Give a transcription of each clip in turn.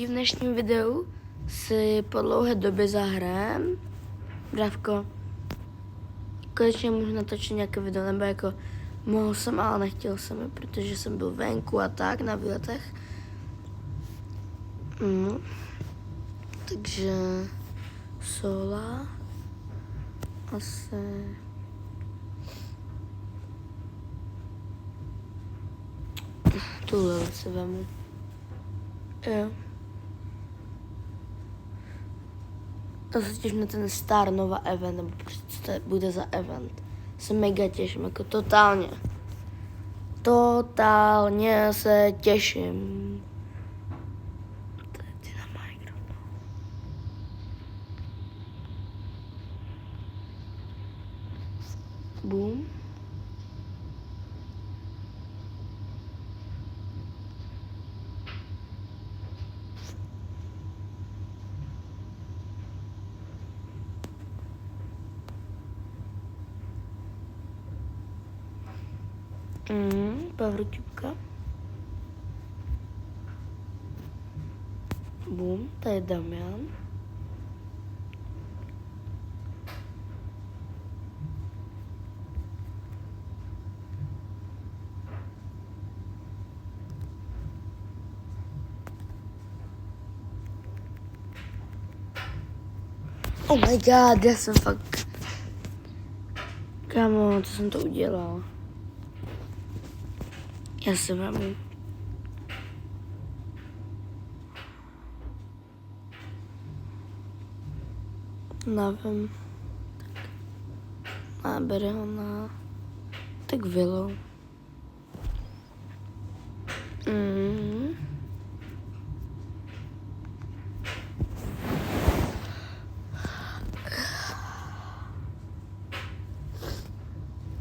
V dnešním videu si po dlouhé době zahrajem. Bravko, konečně můžu natočit nějaké video, nebo jako mohl jsem, ale nechtěl jsem, protože jsem byl venku a tak na výletech. Takže sola asi tuhle si vemu. Jo. To se těším na ten Star Nova event, nebo prostě co to bude za event. Se mega těším, jako totálně. Totálně se těším. Tady na mikrofon. Boom. Povrťůvka. Boom, tady je Damian. Oh my god, já jsem fakt... Kámo, co jsem to udělal? Já se vemu. Nevím. A bere ho na... Tak Willow.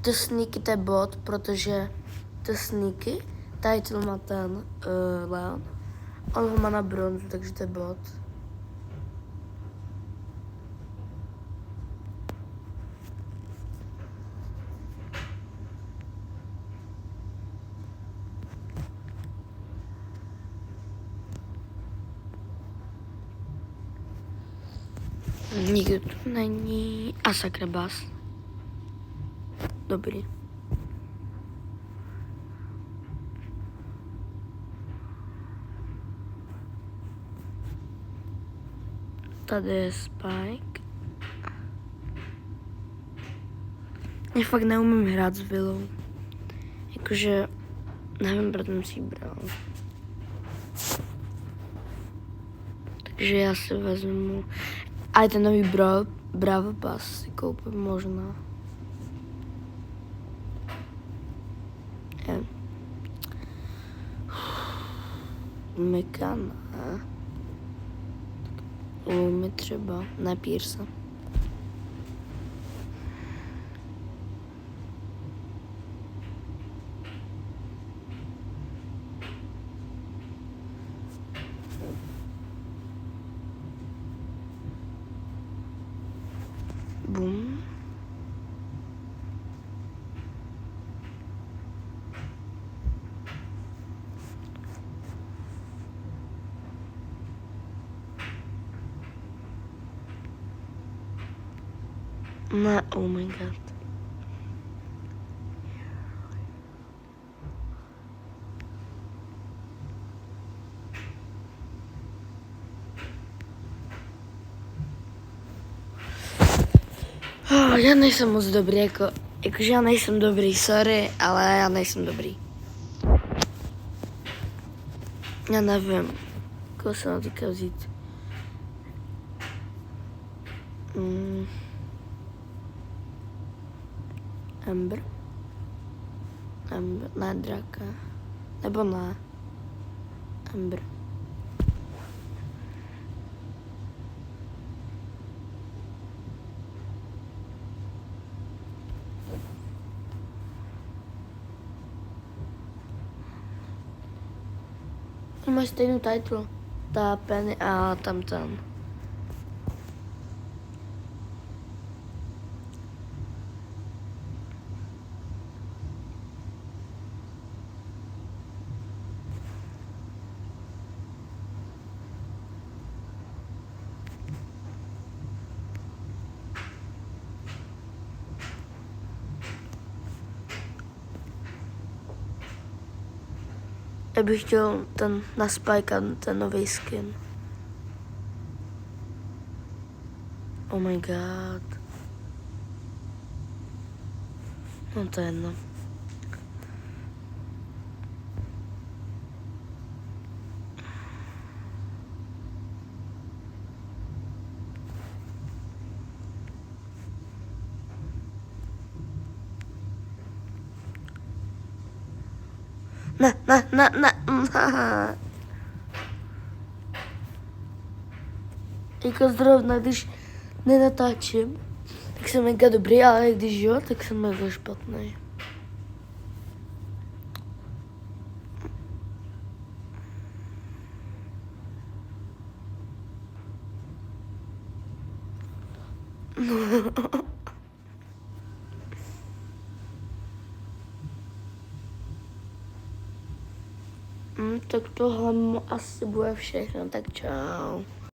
To sneaky, to je bot, protože to sneaky, title má ten Leon. On ho má na bronzu, takže to je bot. Nikdo tu není. A sakra bas. Dobrý. Tady je Spike. Já fakt neumím hrát s Willou. Jakože, nevím, proč jsem si ji bral. Takže já si vezmu... A ten nový Bravo Pass si koupím možná. Mekana. Lumi třeba, na Pierce. Boom. No, oh my god. Já nejsem moc dobrý, jakože já nejsem dobrý, sorry, ale já nejsem dobrý. Já nevím, koho se na teďka vzít. Ember, ne Draka, nebo ne, Ember. Máš stejnou title, ta Penny a tam. Já bych chtěl ten na Spike, ten nový skin. Oh my god. No to je jedno. Ne. Jako zrovna, když nenatáčím, tak jsem mega dobrý, ale když jo, tak jsem mega špatný. Tak tohle asi bude všechno, tak čau.